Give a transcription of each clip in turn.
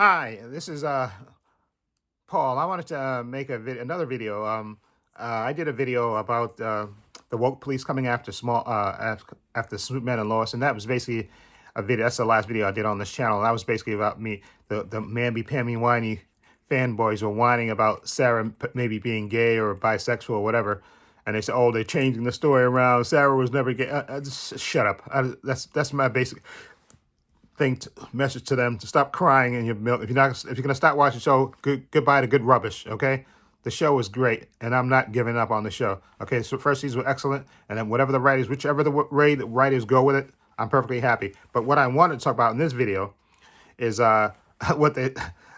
Hi, this is Paul. I wanted to make another video. I did a video about the woke police coming after after Superman and Lois, and that was basically a video. That's the last video I did on this channel. That was basically about me. The mamby-pamby whiny fanboys were whining about Sarah maybe being gay or bisexual or whatever, and they said, "Oh, they're changing the story around. Sarah was never gay." Just shut up. That's my basic message to them to stop crying in your milk. If you're gonna stop watching the show, goodbye to good rubbish. Okay, the show was great, and I'm not giving up on the show. Okay, so first season was excellent, and then whatever the writers, whichever the way the writers go with it, I'm perfectly happy. But what I wanted to talk about in this video is what they.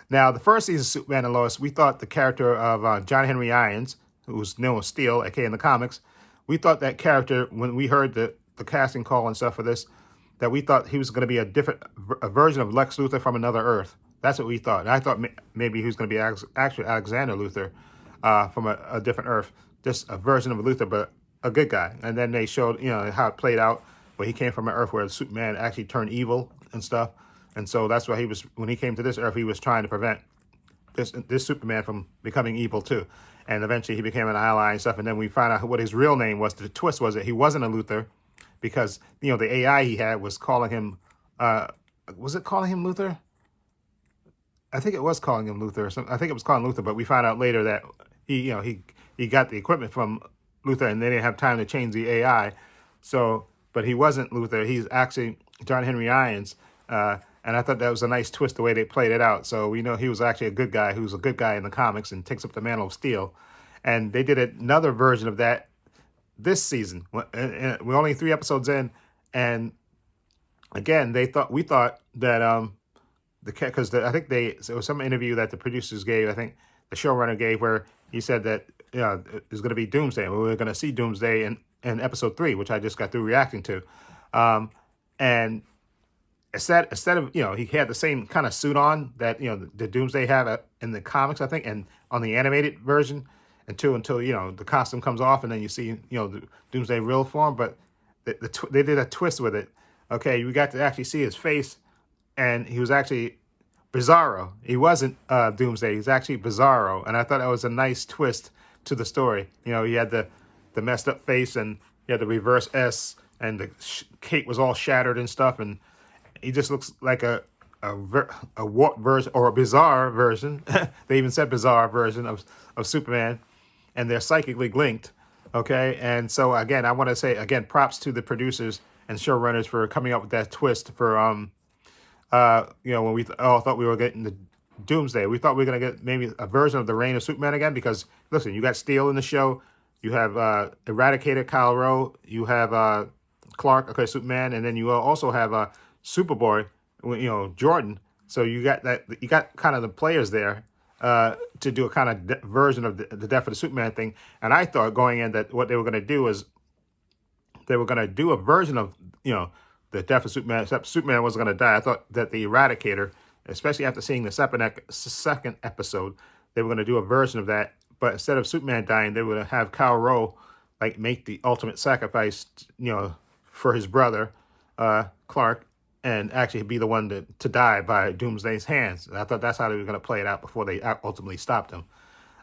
Now, the first season of Superman and Lois, we thought the character of John Henry Irons, who's known as Steel, aka in the comics, we thought that character, when we heard the casting call and stuff for this, that we thought he was going to be a version of Lex Luthor from another Earth. That's what we thought. And I thought maybe he was going to be actually Alexander Luthor from a different Earth, just a version of Luthor, but a good guy. And then they showed, how it played out, where he came from an Earth where Superman actually turned evil and stuff. And so that's why when he came to this Earth, he was trying to prevent this Superman from becoming evil too. And eventually he became an ally and stuff. And then we found out what his real name was. The twist was that he wasn't a Luthor, because the AI he had was calling him. Was it calling him Luthor? I think it was calling him Luthor. Or something. I think it was calling Luthor, but we found out later that he got the equipment from Luthor, and they didn't have time to change the AI. So, but he wasn't Luthor. He's actually John Henry Irons. And I thought that was a nice twist the way they played it out. So we know he was actually a good guy who's a good guy in the comics and takes up the mantle of Steel. And they did another version of that this season. We're only 3 episodes in, and again, we thought that because I think there was some interview that the producers gave. I think the showrunner gave, where he said that there's going to be Doomsday. We were going to see Doomsday in episode 3, which I just got through reacting to, and instead of he had the same kind of suit on that the Doomsday have in the comics, I think, and on the animated version, until the costume comes off, and then you see the Doomsday real form. But they did a twist with it. Okay, you got to actually see his face, and he was actually Bizarro. He wasn't Doomsday. He's actually Bizarro, and I thought that was a nice twist to the story. He had the messed up face, and he had the reverse S, and the cape was all shattered and stuff, and he just looks like a warped version, or a bizarre version. They even said bizarre version of Superman, and they're psychically linked. Okay, and so again, I want to say props to the producers and showrunners for coming up with that twist for when we all thought we were getting the Doomsday. We thought we were going to get maybe a version of the Reign of Superman again, because listen, you got Steel in the show, you have Eradicator Kal-El, you have Clark, okay, Superman, and then you also have Superboy, Jordan. So you got kind of the players there to do a kind of version of the Death of the Superman thing. And I thought going in that what they were going to do is they were going to do a version of the Death of Superman, except Superman wasn't going to die. I thought that the Eradicator, especially after seeing the second episode, they were going to do a version of that. But instead of Superman dying, they were going to have Kal-El make the ultimate sacrifice, for his brother Clark, and actually be the one to die by Doomsday's hands. And I thought that's how they were going to play it out before they ultimately stopped him.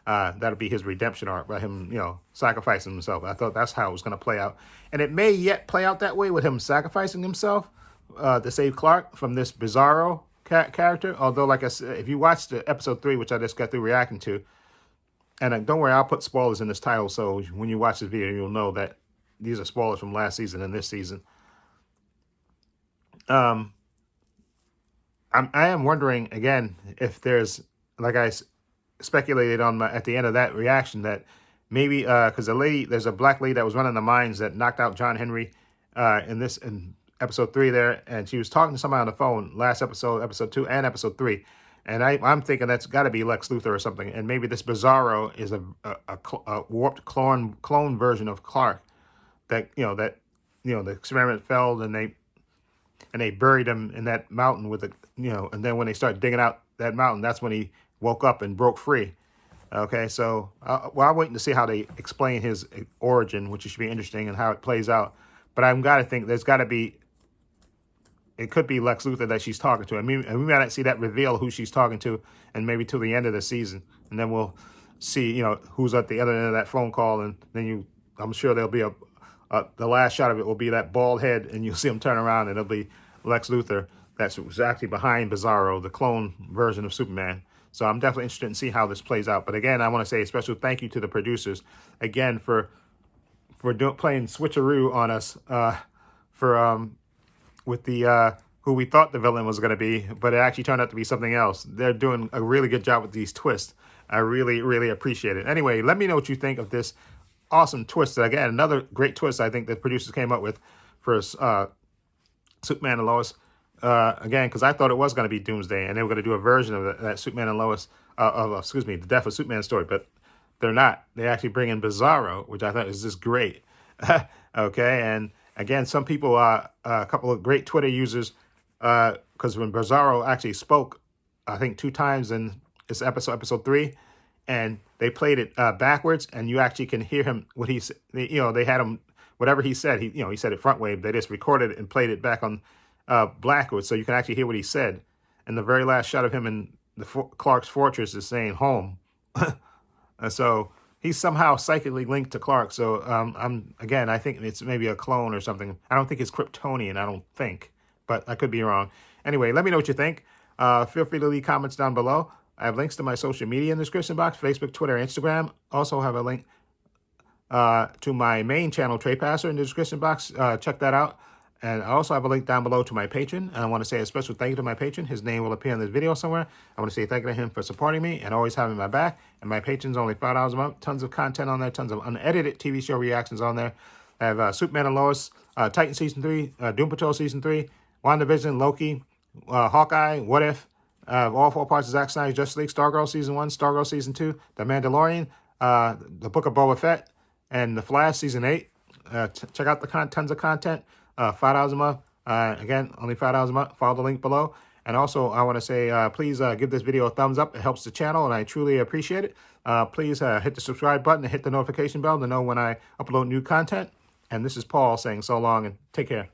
That'll be his redemption arc, by him, sacrificing himself. I thought that's how it was going to play out. And it may yet play out that way, with him sacrificing himself to save Clark from this Bizarro character. Although, like I said, if you watch the episode 3, which I just got through reacting to, and don't worry, I'll put spoilers in this title, so when you watch this video, you'll know that these are spoilers from last season and this season. I am wondering again if there's, like I speculated on at the end of that reaction, that maybe because there's a black lady that was running the mines that knocked out John Henry in episode 3 there, and she was talking to somebody on the phone last episode 2 and episode 3, and I'm thinking that's got to be Lex Luthor or something, and maybe this Bizarro is a warped clone version of Clark that the experiment failed, and they buried him in that mountain with and then when they started digging out that mountain, that's when he woke up and broke free. Okay, so I'm waiting to see how they explain his origin, which should be interesting, and how it plays out. But I've got to think there's got to be it could be Lex Luthor that she's talking to. I mean, we might not see that reveal who she's talking to, and maybe till the end of the season, and then we'll see, you know, who's at the other end of that phone call, and then I'm sure there'll be the last shot of it will be that bald head, and you'll see him turn around, and it'll be Lex Luthor was actually behind Bizarro, the clone version of Superman. So I'm definitely interested in see how this plays out. But again, I want to say a special thank you to the producers again for playing switcheroo on us with the who we thought the villain was going to be, but it actually turned out to be something else. They're doing a really good job with these twists. I really, really appreciate it. Anyway, let me know what you think of this awesome twist. Again, another great twist I think the producers came up with for Superman and Lois. Again, because I thought it was going to be Doomsday, and they were going to do a version of that Superman and Lois, the Death of Superman story, but they're not. They actually bring in Bizarro, which I thought is just great. Okay, and again, some people, a couple of great Twitter users, because when Bizarro actually spoke, I think 2 times in this episode 3, and they played it backwards, and you actually can hear him what he said. You know, they had him whatever he said. He said it front wave. They just recorded it and played it back on Blackwood, so you can actually hear what he said. And the very last shot of him in the Clark's fortress is saying home. And so he's somehow psychically linked to Clark. So I think it's maybe a clone or something. I don't think it's Kryptonian. I don't think, but I could be wrong. Anyway, let me know what you think. Feel free to leave comments down below. I have links to my social media in the description box: Facebook, Twitter, Instagram. Also have a link to my main channel, Trepacer, in the description box. Check that out. And I also have a link down below to my patron. And I want to say a special thank you to my patron. His name will appear in this video somewhere. I want to say thank you to him for supporting me and always having my back. And my patron's only $5 a month. Tons of content on there. Tons of unedited TV show reactions on there. I have Superman and Lois, Titan Season 3, Doom Patrol Season 3, WandaVision, Loki, Hawkeye, What If, all 4 parts of Zack Snyder's Justice League, Stargirl Season 1, Stargirl Season 2, The Mandalorian, the Book of Boba Fett, and The Flash Season 8. Check out the tons of content. $5 a month. Again, only $5 a month. Follow the link below. And also, I want to say, please give this video a thumbs up. It helps the channel, and I truly appreciate it. Please hit the subscribe button and hit the notification bell to know when I upload new content. And this is Paul saying so long and take care.